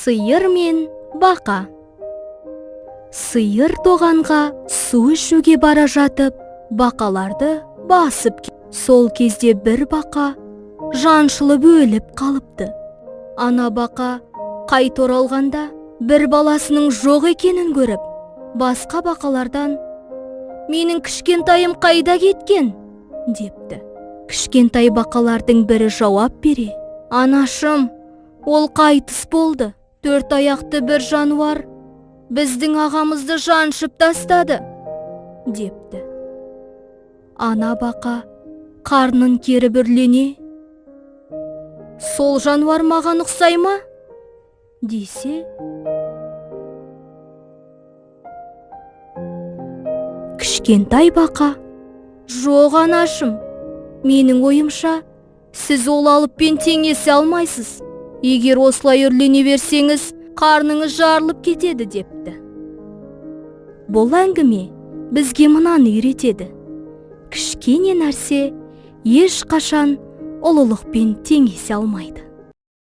Сиыр мен бақа. Сиыр тоғанға су ішуге бара жатып, бақаларды басып сол кезде бір бақа жаншылып өліп қалыпты. Ана бақа қайта оралғанда бір баласының жоқ екенін көріп, басқа бақалардан «Менің кішкентайым қайда кеткен?» депті. Кішкентай бақалардың бірі жауап бере, «Анашым, ол қайтыс болды. 4 аяқты бір жануар біздің ағамызды жаншып тастады» депті. Ана бақа қарнын керіп үрлене, «Сол жануар маған ұқсай ма?» десе, кішкентай бақа, «Жоқ анашым, менің ойымша, сіз ол алыппен теңесе алмайсыз. Егер осылай үрлене берсеңіз, қарныңыз жарылып кетеді» депті. Бұл әңгіме бізге мынаны үйретеді: кішкене нәрсе ешқашан ұлылықпен теңесе алмайды.